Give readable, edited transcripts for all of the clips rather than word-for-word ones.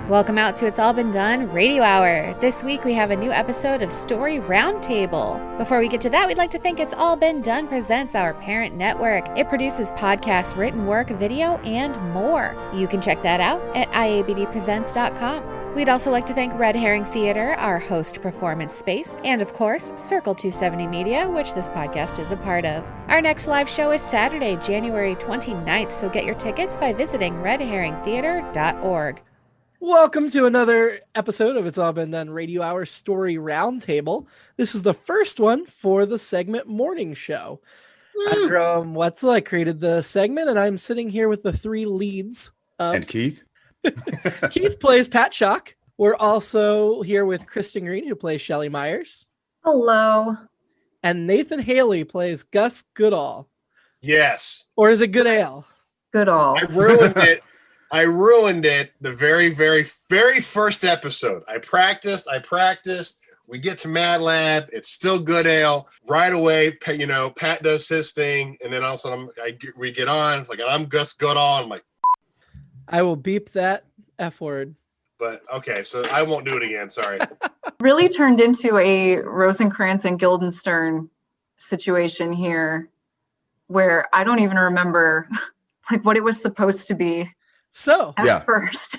Welcome out to It's All Been Done Radio Hour. This week we have a new episode of Story Roundtable. Before we get to that, we'd like to thank It's All Been Done Presents, our parent network. It produces podcasts, written work, video, and more. You can check that out at iabdpresents.com. We'd also like to thank Red Herring Theater, our host performance space, and of course, Circle 270 Media, which this podcast is a part of. Our next live show is Saturday, January 29th, so get your tickets by visiting redherringtheater.org. Welcome to another episode of It's All Been Done Radio Hour Story Roundtable. This is the first one for the segment Morning Show. I'm Jerome Wetzel. I created the segment, and I'm sitting here with the three leads. And Keith. Keith plays Pat Schock. We're also here with Kristin Green, who plays Shelley Myers. Hello. And Nathan Haley plays Gus Goodall. Yes. Or is it Goodale? Goodall. I ruined it. I ruined it the very, very, very first episode. I practiced. We get to Mad Lab. It's still Goodale. Right away, Pat does his thing. And then all of a sudden we get on. It's like, I'm Gus Goodall. I'm like, I will beep that F word. But okay, so I won't do it again. Sorry. Really turned into a Rosencrantz and Guildenstern situation here where I don't even remember like what it was supposed to be. So at first.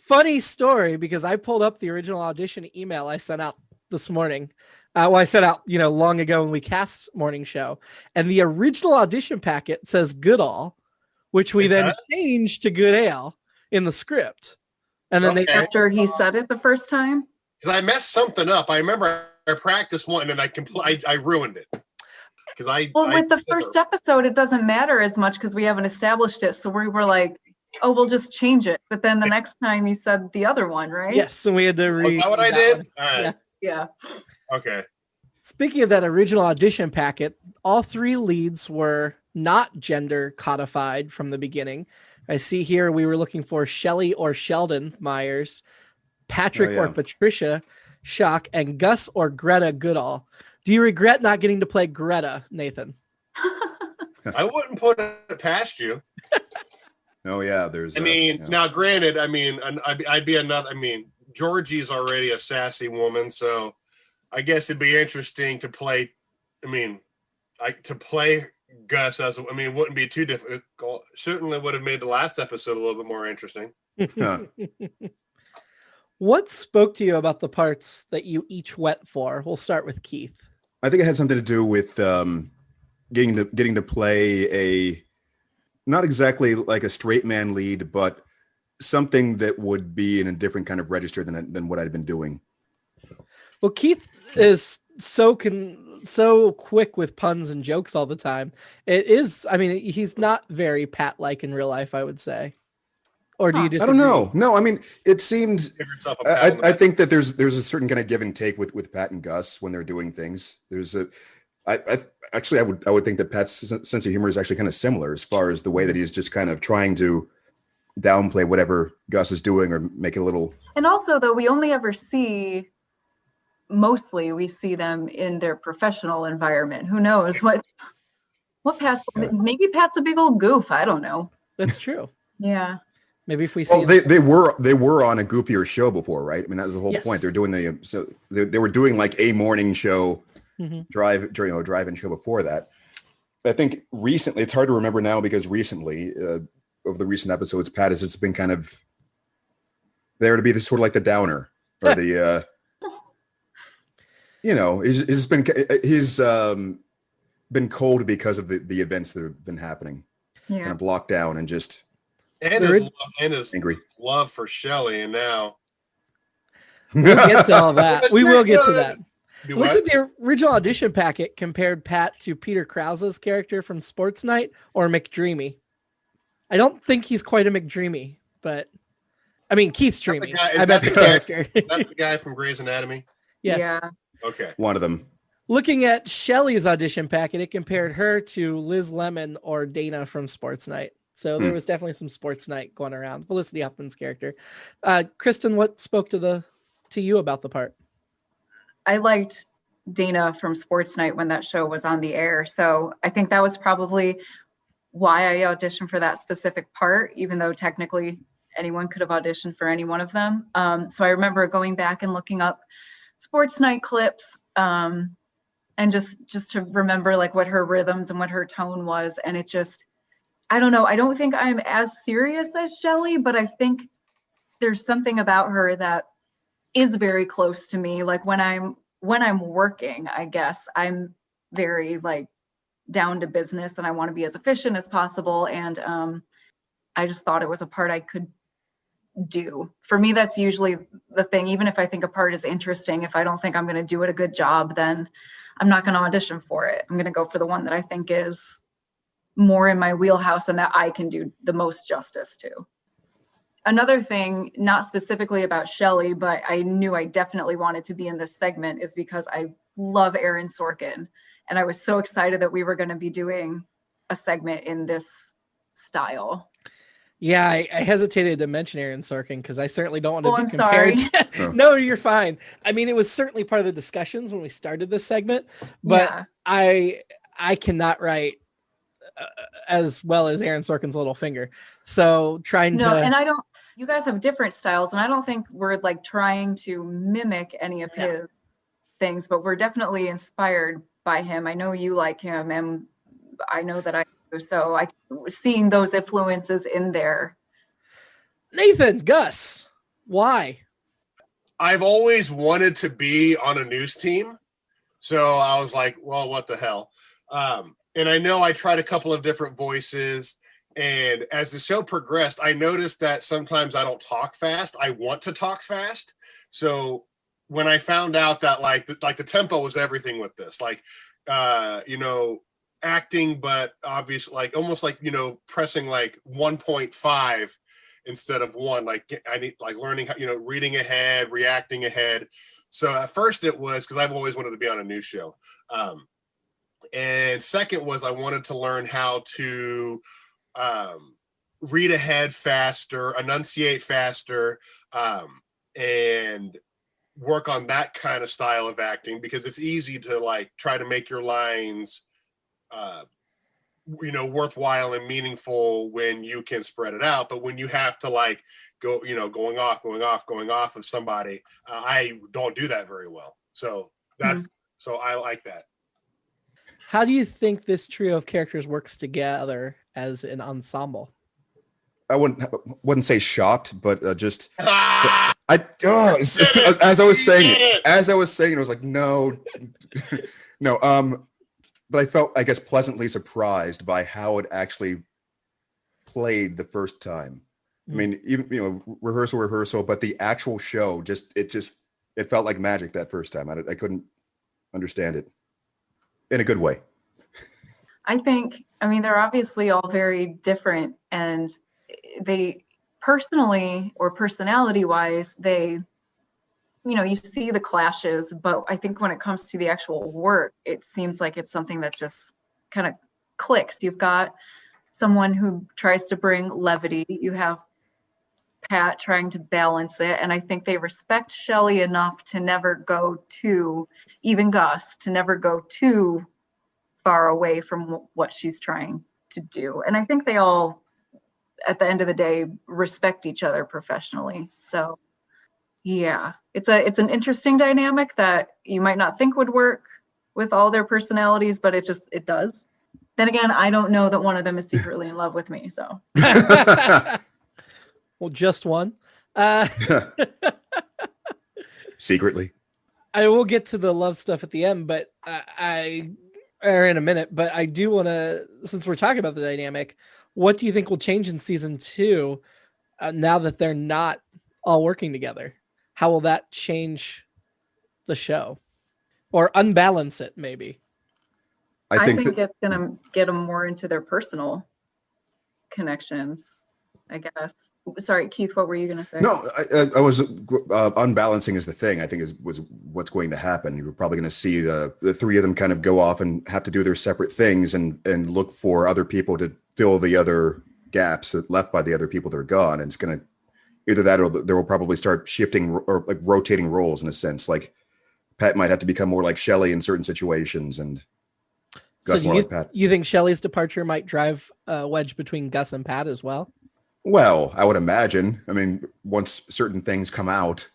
Funny story, because I pulled up the original audition email I sent out this morning. I sent out, long ago when we cast Morning Show, and the original audition packet says Goodall, which we then changed to Goodale in the script. And then after he said it the first time? Because I messed something up. I remember I practiced one and I ruined it. With the first episode, it doesn't matter as much because we haven't established it. So we were like, oh, we'll just change it. But then the next time you said the other one, right? Yes, and we had to read. Is that what I did? One. All right. Yeah. Okay. Speaking of that original audition packet, all three leads were not gender codified from the beginning. I see here we were looking for Shelley or Sheldon Myers, Patrick or Patricia Schock, and Gus or Greta Goodall. Do you regret not getting to play Greta, Nathan? I wouldn't put it past you. Oh yeah, there's. Now granted, I'd be another. Georgie's already a sassy woman, so I guess it'd be interesting to play. To play Gus as it wouldn't be too difficult. Certainly would have made the last episode a little bit more interesting. What spoke to you about the parts that you each went for? We'll start with Keith. I think it had something to do with getting to play a, not exactly like a straight man lead, but something that would be in a different kind of register than what I'd been doing. Well, Keith is so quick with puns and jokes all the time. It is, he's not very Pat-like in real life, I would say. Or do you disagree? I don't know. No, it seemed. I think that there's a certain kind of give and take with Pat and Gus when they're doing things. I would think that Pat's sense of humor is actually kind of similar as far as the way that he's just kind of trying to downplay whatever Gus is doing or make it a little. And also, though, we only ever see. Mostly we see them in their professional environment. Who knows what Pat, maybe Pat's a big old goof. I don't know. That's true. Yeah. Maybe if we see they were on a goofier show before, right? That was the whole point. They're doing they were doing like a morning show, drive-in show before that. I think recently, it's hard to remember now because recently, over the recent episodes, Pat has just been kind of there to be sort of like the downer or the he's been cold because of the events that have been happening. Yeah. Kind of locked down and just his angry love for Shelley, and now we'll get to all that. We will get to that. Looks like the original audition packet compared Pat to Peter Krause's character from Sports Night or McDreamy. I don't think he's quite a McDreamy, but Keith's dreamy. I bet the character. Is that the guy from Grey's Anatomy? Yes. Yeah. Okay. One of them. Looking at Shelley's audition packet, it compared her to Liz Lemon or Dana from Sports Night. So there was definitely some Sports Night going around. Felicity Huffman's character. Kristin, what spoke to you about the part? I liked Dana from Sports Night when that show was on the air. So I think that was probably why I auditioned for that specific part, even though technically anyone could have auditioned for any one of them. So I remember going back and looking up sports night clips, and just to remember like what her rhythms and what her tone was. And it just, I don't know. I don't think I'm as serious as Shelley, but I think there's something about her that is very close to me. Like when I'm working, I guess I'm very like down to business and I want to be as efficient as possible. And I just thought it was a part I could do. For me, that's usually the thing. Even if I think a part is interesting, if I don't think I'm going to do it a good job, then I'm not going to audition for it. I'm going to go for the one that I think is more in my wheelhouse and that I can do the most justice to. Another thing, not specifically about Shelley, but I knew I definitely wanted to be in this segment, is because I love Aaron Sorkin. And I was so excited that we were going to be doing a segment in this style. Yeah, I hesitated to mention Aaron Sorkin because I certainly don't want to be compared. Sorry. No, you're fine. I mean, it was certainly part of the discussions when we started this segment, but yeah. I cannot write as well as Aaron Sorkin's little finger. So and you guys have different styles, and I don't think we're like trying to mimic any of his things, but we're definitely inspired by him. I know you like him, and I know that I do. So I seeing those influences in there. Nathan, Gus, why? I've always wanted to be on a news team. So I was like, well, what the hell? And I know I tried a couple of different voices. And as the show progressed, I noticed that sometimes I don't talk fast. I want to talk fast. So when I found out that like the tempo was everything with this, like, acting, but obviously like almost like, pressing like 1.5 instead of 1, like I need like learning how, reading ahead, reacting ahead. So at first it was because I've always wanted to be on a news show. And second was I wanted to learn how to read ahead faster, enunciate faster, and work on that kind of style of acting, because it's easy to like try to make your lines worthwhile and meaningful when you can spread it out. But when you have to like go, going off of somebody, I don't do that very well. So so I like that. How do you think this trio of characters works together as an ensemble? I wouldn't say shocked, but just as I was saying it, I was like, no. But I felt, I guess, pleasantly surprised by how it actually played the first time. I mean, even rehearsal, but the actual show it felt like magic that first time. I couldn't understand it in a good way. I think, they're obviously all very different, and they personally or personality wise, they, you see the clashes, but I think when it comes to the actual work, it seems like it's something that just kind of clicks. You've got someone who tries to bring levity. You have Pat trying to balance it. And I think they respect Shelley enough to never go even Gus, to never go too far away from what she's trying to do. And I think they all, at the end of the day, respect each other professionally. So yeah, it's an interesting dynamic that you might not think would work with all their personalities, but it does. Then again, I don't know that one of them is secretly in love with me, so. Well, just one. Secretly. I will get to the love stuff at the end, but or in a minute, but I do want to, since we're talking about the dynamic, what do you think will change in season 2 now that they're not all working together? How will that change the show or unbalance it? Maybe. I think it's going to get them more into their personal connections, I guess. Sorry, Keith, what were you going to say? No, I was unbalancing is the thing. I think was what's going to happen. You're probably going to see the three of them kind of go off and have to do their separate things and look for other people to fill the other gaps that left by the other people that are gone. And it's going to either that or they will probably start shifting or like rotating roles in a sense. Like Pat might have to become more like Shelley in certain situations, and Gus more like Pat. You think Shelley's departure might drive a wedge between Gus and Pat as well? Well, I would imagine. I mean, once certain things come out,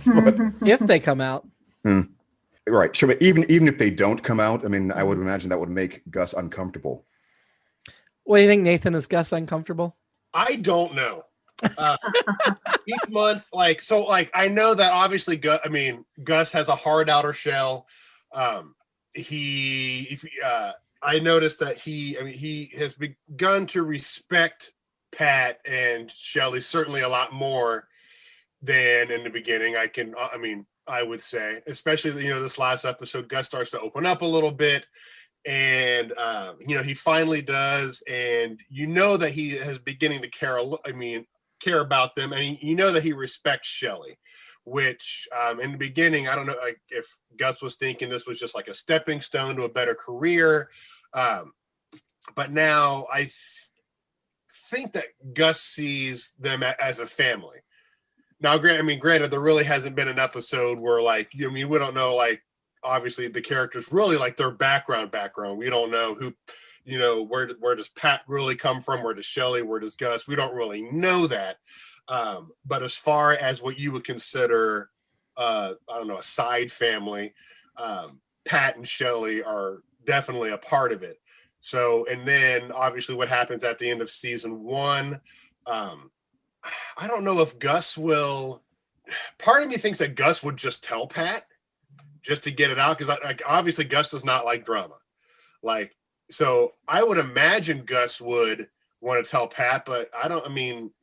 If they come out. Right. Sure. But even if they don't come out, I mean, I would imagine that would make Gus uncomfortable. What do you think, Nathan? Is Gus uncomfortable? I don't know. Each month, I know that obviously Gus has a hard outer shell. I noticed that he has begun to respect Pat and Shelley certainly a lot more than in the beginning. I would say, especially, this last episode, Gus starts to open up a little bit, and he finally does, and that he is beginning to care about them, and that he respects Shelley, which in the beginning, I don't know if Gus was thinking this was just like a stepping stone to a better career, but now I think that Gus sees them as a family. Now, granted, there really hasn't been an episode where we don't know, obviously the characters really their background. We don't know who, where does Pat really come from? Where does Shelley? Where does Gus? We don't really know that. But as far as what you would consider, I don't know, a side family, Pat and Shelley are definitely a part of it. So, and then obviously what happens at the end of season 1, I don't know if Gus will. Part of me thinks that Gus would just tell Pat just to get it out, because obviously Gus does not like drama. So I would imagine Gus would want to tell Pat, but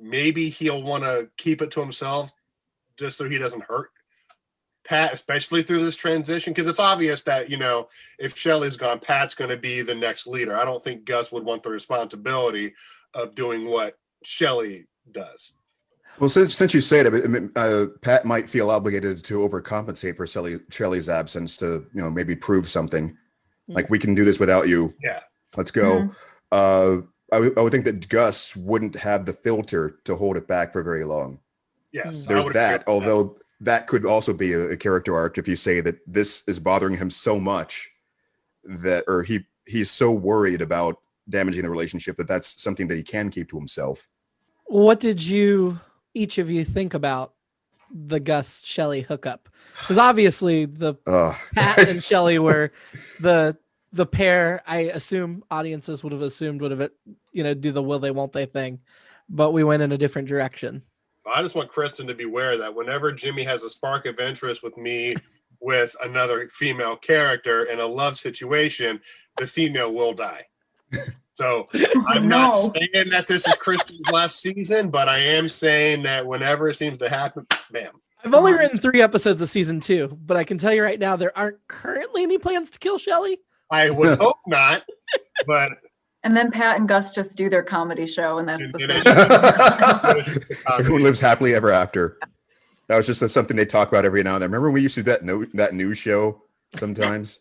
maybe he'll want to keep it to himself just so he doesn't hurt Pat, especially through this transition, because it's obvious that, if Shelley's gone, Pat's going to be the next leader. I don't think Gus would want the responsibility of doing what Shelley does. Well, since you say it, Pat might feel obligated to overcompensate for Shelley's absence to, maybe prove something. Like, we can do this without you. Yeah. Let's go. I would think that Gus wouldn't have the filter to hold it back for very long. Yes. There's that, although that could also be a character arc if you say that this is bothering him so much or he's so worried about damaging the relationship that's something that he can keep to himself. What did each of you think about the Gus Shelley hookup? Because obviously the Pat and Shelley were the pair. I assume audiences would have do the will they won't they thing, but we went in a different direction. I just want Kristin to be aware that whenever Jimmy has a spark of interest with me with another female character in a love situation, the female will die. So I'm not saying that this is Kristin's last season, but I am saying that whenever it seems to happen, bam. I've only written 3 episodes of season 2, but I can tell you right now, there aren't currently any plans to kill Shelley. I would hope not, but... And then Pat and Gus just do their comedy show, and that's the thing. Everyone lives happily ever after. That was just something they talk about every now and then. Remember when we used to do that news show sometimes?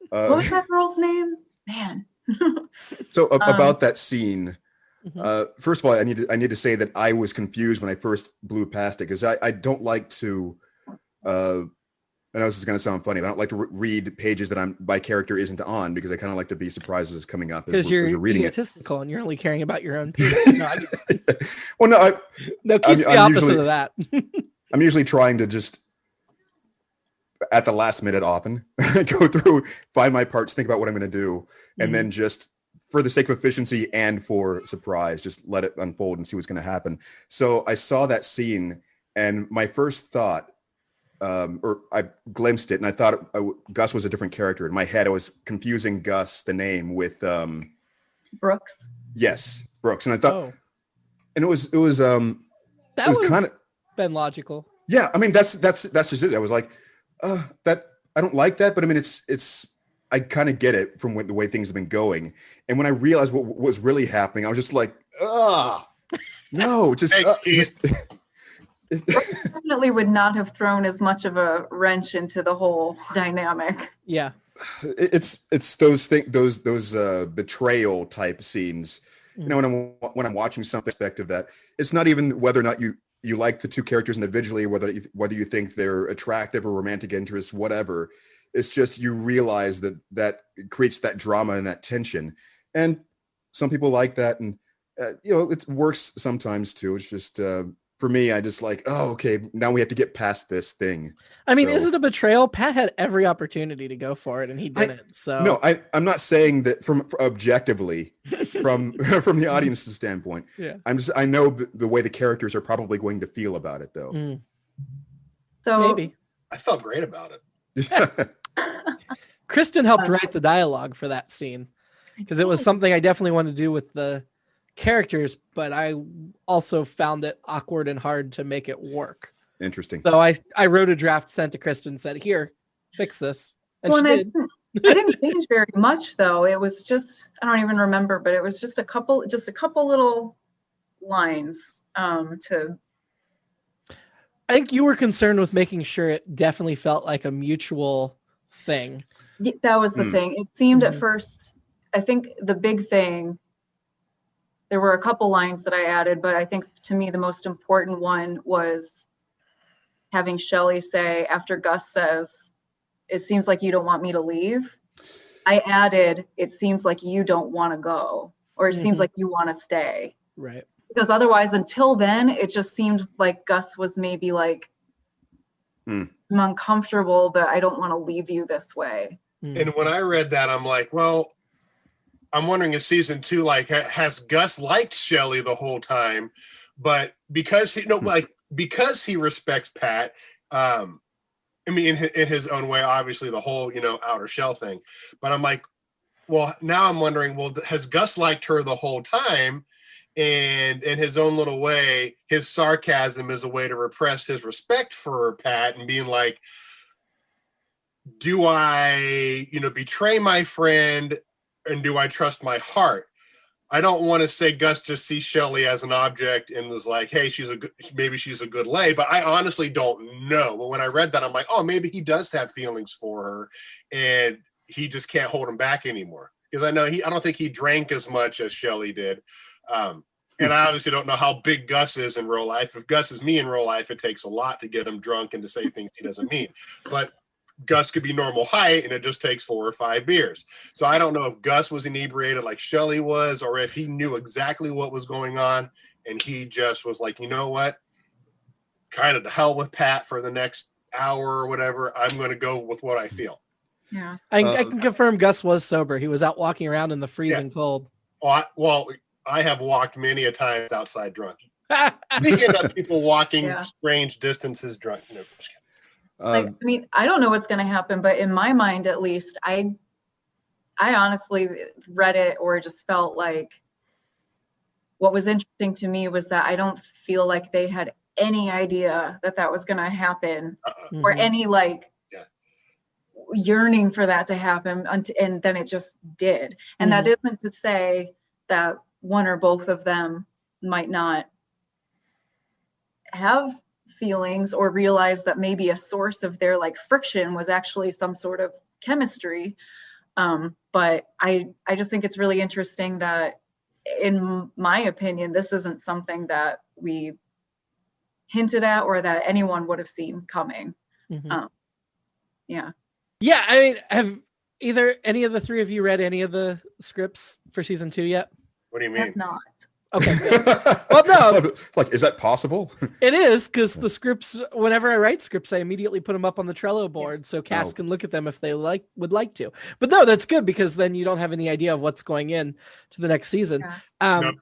What was that girl's name? Man. So about that scene, first of all, I need to say that I was confused when I first blew past it, because I don't like to. I know this is going to sound funny, but I don't like to read pages that my character isn't on, because I kind of like to be surprised as it's coming up as you're reading it. Egotistical, and you're only caring about your own page. Well, no, Keith's the opposite of that. I'm usually trying to just, at the last minute, often go through, find my parts, think about what I'm going to do, and then just, for the sake of efficiency and for surprise, just let it unfold and see what's going to happen. So I saw that scene, and my first thought, or I glimpsed it, and I thought Gus was a different character. In my head, I was confusing Gus, the name, with Brooks. Yes, Brooks, and I thought, and it was kind of been logical. Yeah, I mean that's just it. I was like, that I don't like that, but I mean it's I kind of get it from the way things have been going. And when I realized what was really happening, I was just like, no, just. Definitely would not have thrown as much of a wrench into the whole dynamic. Yeah, it's those betrayal type scenes. You know, when I'm watching something, perspective that it's not even whether or not you like the two characters individually, whether you think they're attractive or romantic interests, whatever. It's just you realize that creates that drama and that tension, and some people like that, and it works sometimes too. It's just for me, I just like, oh, okay, now we have to get past this thing. I mean, is it a betrayal? Pat had every opportunity to go for it, and he didn't. No, I'm not saying that from objectively, from the audience's standpoint. Yeah, I know the way the characters are probably going to feel about it, though. So maybe I felt great about it. Kristin helped write the dialogue for that scene because it was something I definitely wanted to do with the characters, but I also found it awkward and hard to make it work. Interesting. So I wrote a draft, sent to Kristin, and said, "Here, fix this." And she did. I didn't change very much though. It was just, I don't even remember, but it was just a couple little lines to. I think you were concerned with making sure it definitely felt like a mutual thing. Yeah, that was the thing. It seemed at first, I think the big thing, there were a couple lines that I added, but I think to me the most important one was having Shelley say, after Gus says, "It seems like you don't want me to leave," I added, "It seems like you don't want to go," or "It seems like you want to stay." Right. Because otherwise, until then, it just seemed like Gus was maybe like, "I'm uncomfortable, but I don't want to leave you this way." And when I read that, I'm like, well, I'm wondering if season 2, like, has Gus liked Shelley the whole time, but because he respects Pat, I mean, in his own way, obviously the whole, outer shell thing, but I'm like, well, now I'm wondering, well, has Gus liked her the whole time? And in his own little way, his sarcasm is a way to repress his respect for Pat and being like, do I, betray my friend, and do I trust my heart? I don't want to say Gus just sees Shelley as an object and was like, hey, maybe she's a good lay, but I honestly don't know. But when I read that, I'm like, oh, maybe he does have feelings for her and he just can't hold him back anymore. Because I don't think he drank as much as Shelley did. And I obviously don't know how big Gus is in real life. If Gus is me in real life, it takes a lot to get him drunk and to say things he doesn't mean. But Gus could be normal height and it just takes 4 or 5 beers. So I don't know if Gus was inebriated like Shelley was, or if he knew exactly what was going on and he just was like, you know what, kind of to hell with Pat for the next hour or whatever. I'm going to go with what I feel. Yeah. I can confirm Gus was sober. He was out walking around in the freezing cold. Well, I have walked many a times outside drunk. Speaking of people walking strange distances drunk. No, I mean, I don't know what's going to happen, but in my mind, at least, I honestly read it or just felt like what was interesting to me was that I don't feel like they had any idea that was going to happen or any yearning for that to happen. And then it just did. And that isn't to say that one or both of them might not have feelings or realize that maybe a source of their friction was actually some sort of chemistry. But I just think it's really interesting that, in my opinion, this isn't something that we hinted at or that anyone would have seen coming. Yeah, I mean, have either any of the three of you read any of the scripts for season 2 yet? What do you mean? Have not. Okay. Well, no. Is that possible? It is, because the scripts, whenever I write scripts, I immediately put them up on the Trello board so cast can look at them if they would like to. But no, that's good, because then you don't have any idea of what's going in to the next season. I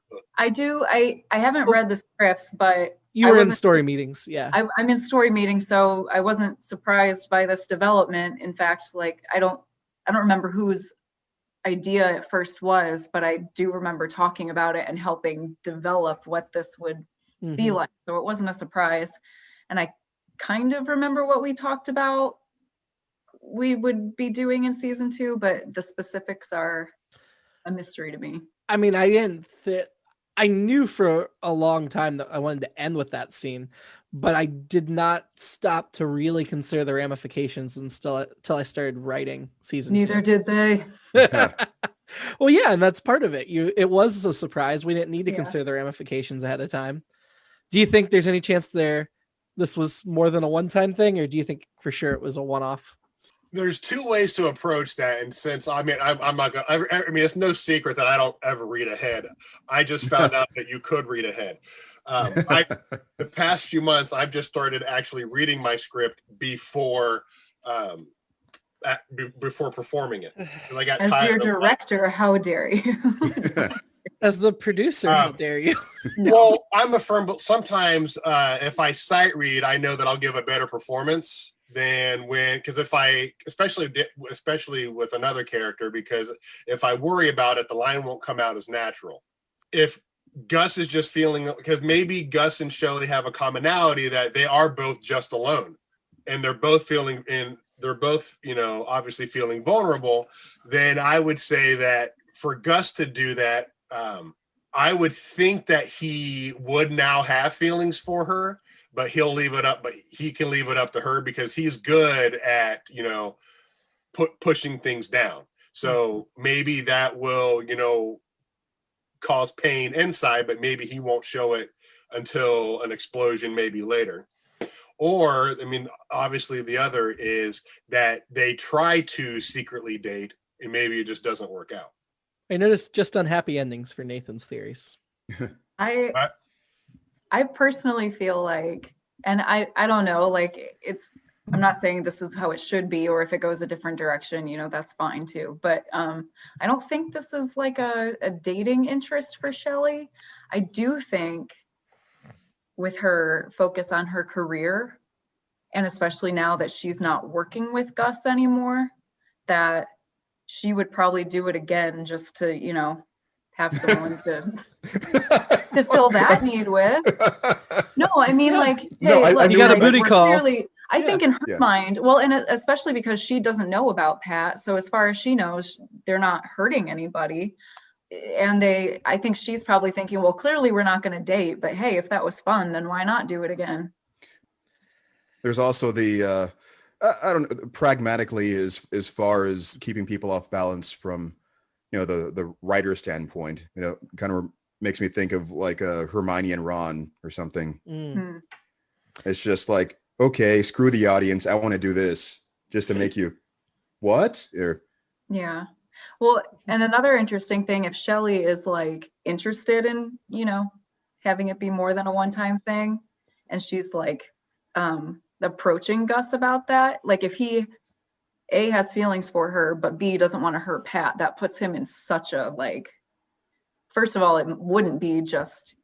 haven't read the scripts, but you were in story meetings. Yeah. I'm in story meetings, so I wasn't surprised by this development. In fact, I don't remember whose idea it first was, but I do remember talking about it and helping develop what this would be like. So it wasn't a surprise. And I kind of remember what we talked about we would be doing in season 2, but the specifics are a mystery to me. I mean, I knew for a long time that I wanted to end with that scene, but I did not stop to really consider the ramifications until I started writing season 2. Neither did they. Well, yeah, and that's part of it. It was a surprise. We didn't need to consider the ramifications ahead of time. Do you think there's any chance this was more than a one-time thing, or do you think for sure it was a one-off? there's two ways to approach that, and since I'm not gonna. It's no secret that I don't ever read ahead. I just found out that you could read ahead. The past few months, I've just started actually reading my script before performing it. I got as your director, how dare you? As the producer, how dare you? Well, I'm a firm, but sometimes if I sight read, I know that I'll give a better performance than because if I, especially with another character, because if I worry about it, the line won't come out as natural. If Gus is just feeling, because maybe Gus and Shelley have a commonality that they are both just alone, and they're both obviously feeling vulnerable, then I would say that for Gus to do that, I would think that he would now have feelings for her, but he can leave it up to her because he's good at, pushing things down. So maybe that will, cause pain inside, but maybe he won't show it until an explosion, maybe later. Or, obviously the other is that they try to secretly date and maybe it just doesn't work out. I noticed just unhappy endings for Nathan's theories. I personally feel like, and I don't know, like I'm not saying this is how it should be, or if it goes a different direction, that's fine too. But I don't think this is like a dating interest for Shelley. I do think with her focus on her career, and especially now that she's not working with Gus anymore, that she would probably do it again just to, have someone to fill that need with. No, you got a booty call. Clearly, I think in her mind, well, and especially because she doesn't know about Pat. So as far as she knows, they're not hurting anybody. And I think she's probably thinking, well, clearly we're not going to date, but hey, if that was fun, then why not do it again? There's also the, I don't know, pragmatically as far as keeping people off balance from, the writer standpoint, kind of makes me think of like Hermione and Ron or something. Mm. It's just like, okay, screw the audience. I want to do this just to make you what? Yeah. Well, and another interesting thing, if Shelley is like interested in, having it be more than a one-time thing, and she's like approaching Gus about that, like if he A, has feelings for her, but B, doesn't want to hurt Pat, that puts him in such a, like, first of all, it wouldn't be just,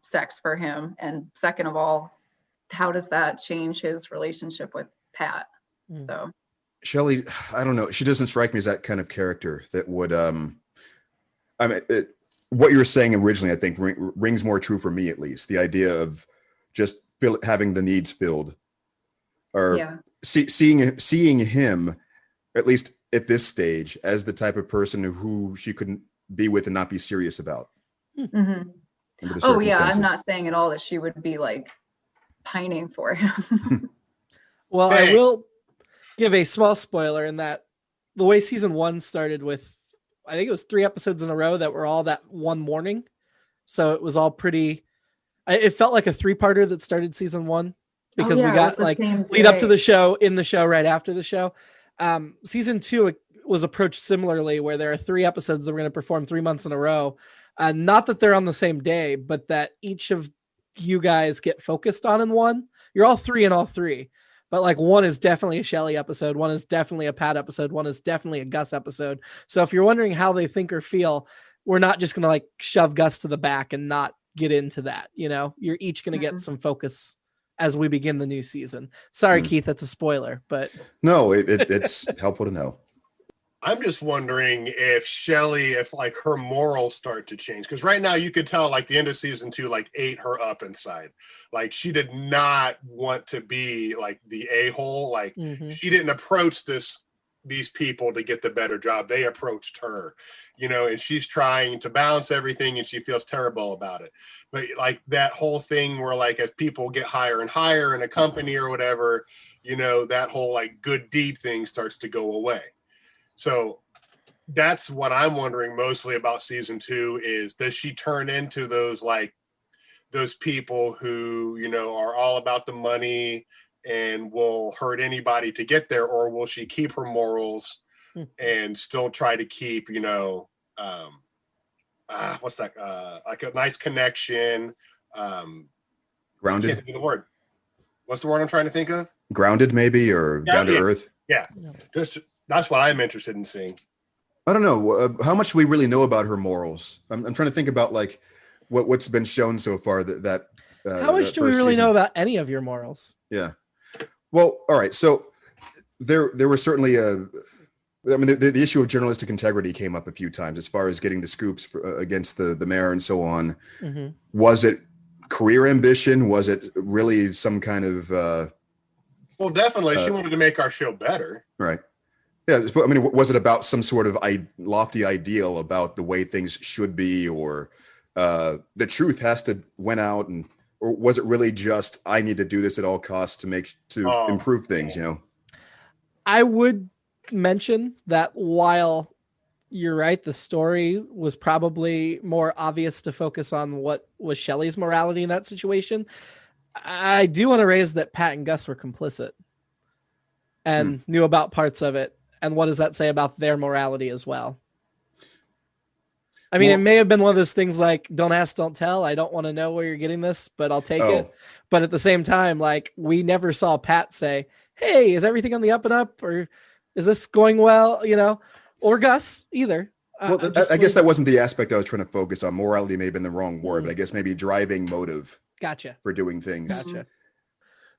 sex for him. And second of all, how does that change his relationship with Pat? So Shelley, I don't know. She doesn't strike me as that kind of character that would, what you were saying originally, I think rings more true for me, at least. The idea of just having the needs filled, or seeing him, at least at this stage, as the type of person who she couldn't be with and not be serious about. Mm-hmm. Oh yeah, I'm not saying at all that she would be like pining for him. Well, I will give a small spoiler in that the way season 1 started with, I think it was 3 episodes in a row that were all that one morning. So it was all pretty, it felt like a 3-parter that started season 1 because we got like lead up to the show, in the show, right after the show. Season 2 was approached similarly, where there are 3 episodes that we're going to perform 3 months in a row. Not that they're on the same day, but that each of you guys get focused on in one. You're all 3 in all 3, but like one is definitely a Shelley episode. One is definitely a Pat episode. One is definitely a Gus episode. So if you're wondering how they think or feel, we're not just going to like shove Gus to the back and not get into that. You're each going to get some focus as we begin the new season. Sorry, Keith, that's a spoiler, but no, it's helpful to know. I'm just wondering if Shelley, if like her morals start to change, because right now you could tell like the end of season 2 like ate her up inside. Like she did not want to be like the a-hole. Like she didn't approach these people to get the better job. They approached her, and she's trying to balance everything and she feels terrible about it. But like that whole thing where like as people get higher and higher in a company or whatever, that whole like good deed thing starts to go away. So that's what I'm wondering mostly about season 2 is, does she turn into those people who, are all about the money, and will hurt anybody to get there, or will she keep her morals and still try to keep, what's that? Like a nice connection. Grounded. Can't think of the word. What's the word I'm trying to think of? Grounded, maybe, or down to earth. Yeah, that's what I'm interested in seeing. I don't know. How much do we really know about her morals? I'm trying to think about like what's been shown so far. How much do we really know about any of your morals? Yeah. Well, all right. So there was certainly the issue of journalistic integrity came up a few times as far as getting the scoops against the mayor and so on. Mm-hmm. Was it career ambition? Was it really some kind of? Well, definitely, she wanted to make our show better. Right. Yeah. I mean, was it about some sort of lofty ideal about the way things should be, or the truth has to win out, or was it really just I need to do this at all costs to improve things? I would mention that while you're right, the story was probably more obvious to focus on what was Shelley's morality in that situation. I do want to raise that Pat and Gus were complicit and knew about parts of it. And what does that say about their morality as well? I mean, it may have been one of those things like, don't ask, don't tell. I don't want to know where you're getting this, but I'll take it. But at the same time, like, we never saw Pat say, hey, is everything on the up and up? Or is this going well? Or Gus either. Well, I guess that wasn't the aspect I was trying to focus on. Morality may have been the wrong word, but I guess maybe driving motive. Gotcha. For doing things. Gotcha.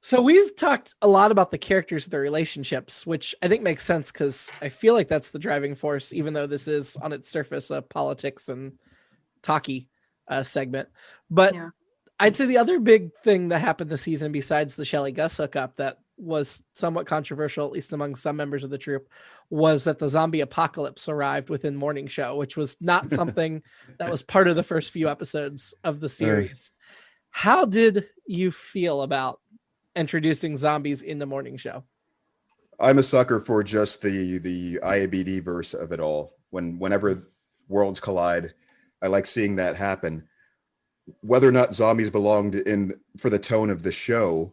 So we've talked a lot about the characters, their relationships, which I think makes sense because I feel like that's the driving force, even though this is on its surface a politics and talky segment. But I'd say the other big thing that happened this season, besides the Shelley Gus hookup that was somewhat controversial, at least among some members of the troupe, was that the zombie apocalypse arrived within Morning Show, which was not something that was part of the first few episodes of the series. How did you feel about introducing zombies in the Morning Show? I'm a sucker for just the IABD verse of it all. Whenever worlds collide, I like seeing that happen. Whether or not zombies belonged in for the tone of the show,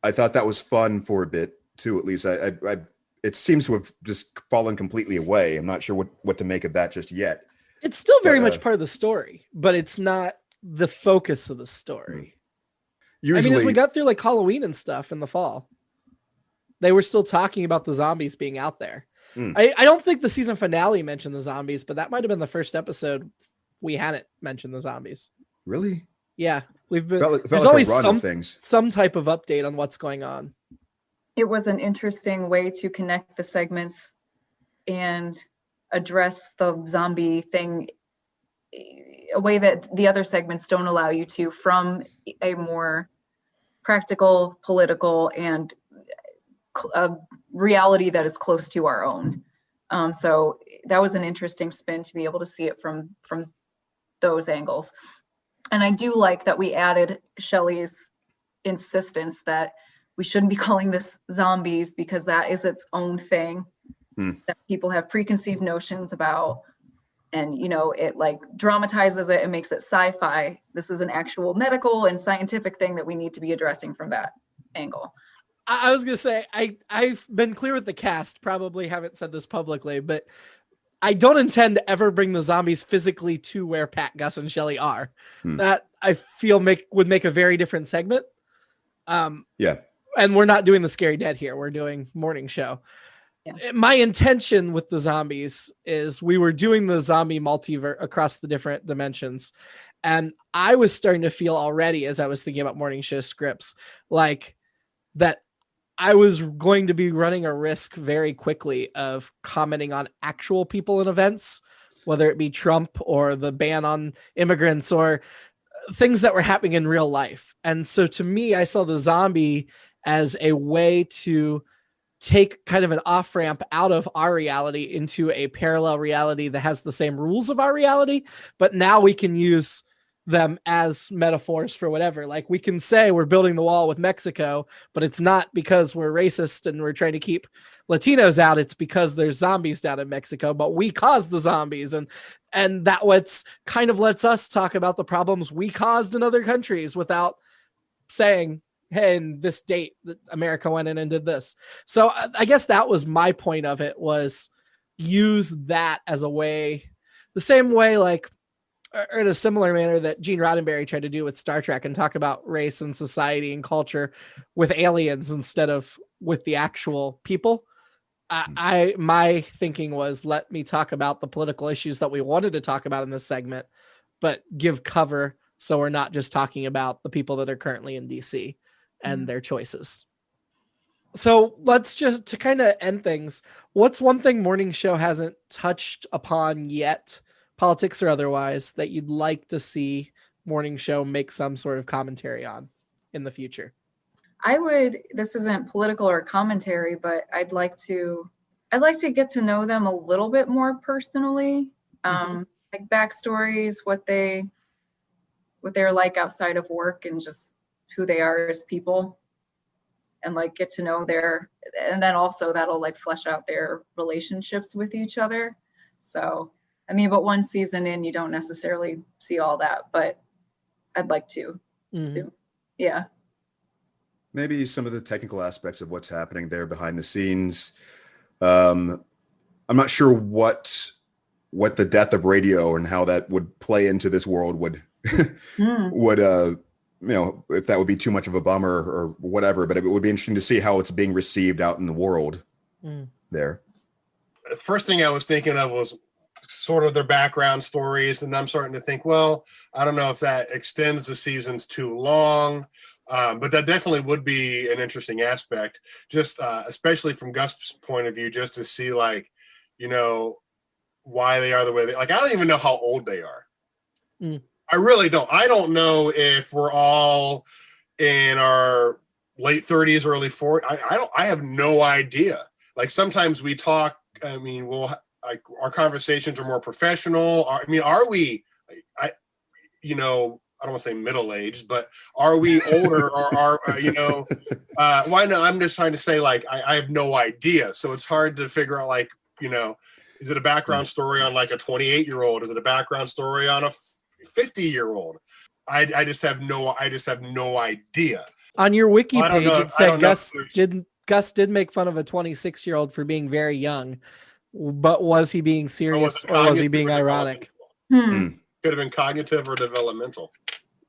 I thought that was fun for a bit too. At least it seems to have just fallen completely away. I'm not sure what to make of that just yet. It's still very much part of the story, but it's not the focus of the story. Usually, as we got through like Halloween and stuff in the fall, they were still talking about the zombies being out there. I don't think the season finale mentioned the zombies, but that might have been the first episode we hadn't mentioned the zombies. Really? Yeah, we've been. Felt there's like always some type of update on what's going on. It was an interesting way to connect the segments and address the zombie thing a way that the other segments don't allow you to, from a more practical, political, and reality that is close to our own. So that was an interesting spin to be able to see it from those angles. And I do like that we added Shelley's insistence that we shouldn't be calling this zombies because that is its own thing that people have preconceived notions about. And, it like dramatizes it and makes it sci-fi. This is an actual medical and scientific thing that we need to be addressing from that angle. I was going to say, I've been clear with the cast, probably haven't said this publicly, but I don't intend to ever bring the zombies physically to where Pat, Gus, and Shelley are. That I feel would make a very different segment. Yeah. And we're not doing the Scary Dead here. We're doing Morning Show. Yeah. My intention with the zombies is we were doing the zombie multiverse across the different dimensions. And I was starting to feel already, as I was thinking about Morning Show scripts, like that I was going to be running a risk very quickly of commenting on actual people and events, whether it be Trump or the ban on immigrants or things that were happening in real life. And so to me, I saw the zombie as a way to take kind of an off-ramp out of our reality into a parallel reality that has the same rules of our reality, but now we can use them as metaphors for whatever. Like we can say we're building the wall with Mexico, but it's not because we're racist and we're trying to keep Latinos out. It's because there's zombies down in Mexico, but we caused the zombies. And that what's kind of lets us talk about the problems we caused in other countries without saying, hey, in this date that America went in and did this. So I guess that was my point of it, was use that as a way, the same way, like, or in a similar manner that Gene Roddenberry tried to do with Star Trek, and talk about race and society and culture with aliens instead of with the actual people. My thinking was, let me talk about the political issues that we wanted to talk about in this segment, but give cover so we're not just talking about the people that are currently in DC and their choices. So let's just, to kind of end things, what's one thing Morning Show hasn't touched upon yet, politics or otherwise, that you'd like to see Morning Show make some sort of commentary on in the future? This isn't political or commentary, but I'd like to get to know them a little bit more personally. Like backstories, what they're like outside of work, and just who they are as people, and like get to know and then also that'll like flesh out their relationships with each other. So, I mean, but one season in, you don't necessarily see all that, but I'd like to. Yeah. Maybe some of the technical aspects of what's happening there behind the scenes. I'm not sure what the death of radio and how that would play into this world would if that would be too much of a bummer or whatever, but it would be interesting to see how it's being received out in the world there. The first thing I was thinking of was sort of their background stories, and I'm starting to think, well, I don't know if that extends the seasons too long. But that definitely would be an interesting aspect, just especially from Gus's point of view, just to see, like, why they are the way they, like, I don't even know how old they are. I really don't. I don't know if we're all in our late 30s, early 40s. I have no idea. Like, sometimes we talk, I mean, our conversations are more professional. Are we, I don't want to say middle-aged, but are we older or why not? I'm just trying to say, like, I have no idea. So it's hard to figure out, like, is it a background story on like a 28-year-old? Is it a background story on a 50-year-old? I just have no idea. On your wiki page, it said Gus did make fun of a 26-year-old for being very young, but was he being serious or was he being ironic? Could have been cognitive or developmental.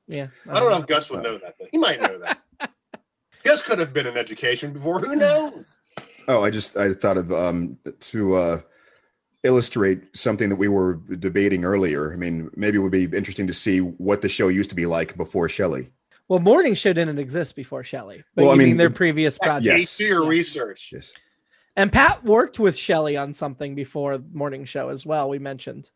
Yeah. I don't know if Gus would know that, but he might know that. Gus could have been in education before. Who knows? Oh, I thought of to illustrate something that we were debating earlier. I mean, maybe it would be interesting to see what the show used to be like before Shelley. Well, Morning Show didn't exist before Shelley. But I mean their previous project. Yes. Do your research. Yes. And Pat worked with Shelley on something before Morning Show as well. We mentioned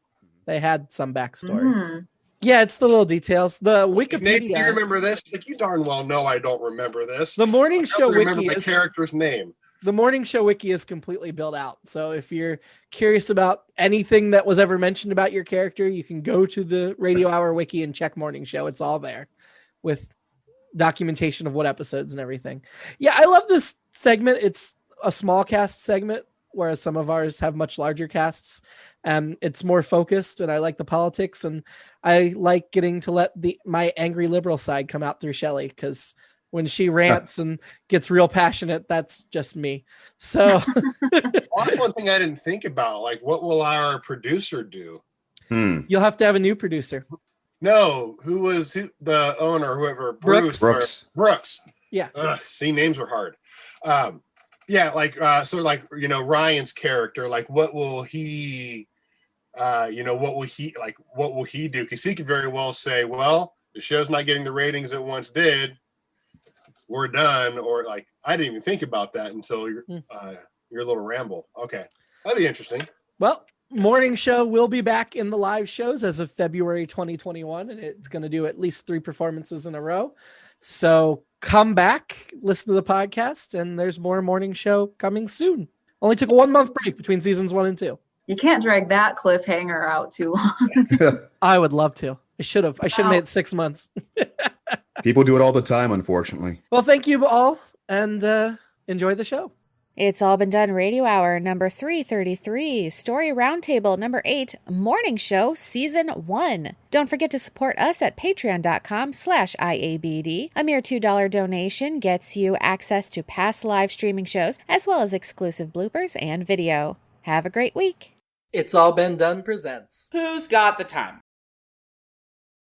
they had some backstory. Yeah, it's the little details. The Wikipedia. Nate, do you remember this? Like, you darn well know I don't remember this. The Morning Show remember wiki the character's name. The Morning Show wiki is completely built out. So if you're curious about anything that was ever mentioned about your character, you can go to the Radio Hour wiki and check Morning Show. It's all there with documentation of what episodes and everything. Yeah, I love this segment. It's a small cast segment, whereas some of ours have much larger casts. It's more focused, and I like the politics, and I like getting to let my angry liberal side come out through Shelley, because when she rants and gets real passionate, that's just me. So that's one thing I didn't think about. Like, what will our producer do? You'll have to have a new producer. No, the owner, whoever, Brooks. Yeah. See, names are hard. Yeah, like Ryan's character, like, what will he do? Because he could very well say, well, the show's not getting the ratings it once did, we're done. Or, like, I didn't even think about that until your little ramble. Okay, that'd be interesting. Well, Morning Show will be back in the live shows as of February 2021, and it's going to do at least 3 performances in a row. So come back, listen to the podcast, and there's more Morning Show coming soon. Only took a 1-month break between seasons 1 and 2. You can't drag that cliffhanger out too long. I would love to. I should have made it 6 months. People do it all the time, unfortunately. Well, thank you all, and enjoy the show. It's All Been Done Radio Hour number 333, Story Roundtable number 8, Morning Show Season 1. Don't forget to support us at patreon.com/IABD. A mere $2 donation gets you access to past live streaming shows, as well as exclusive bloopers and video. Have a great week. It's All Been Done presents Who's Got the Time?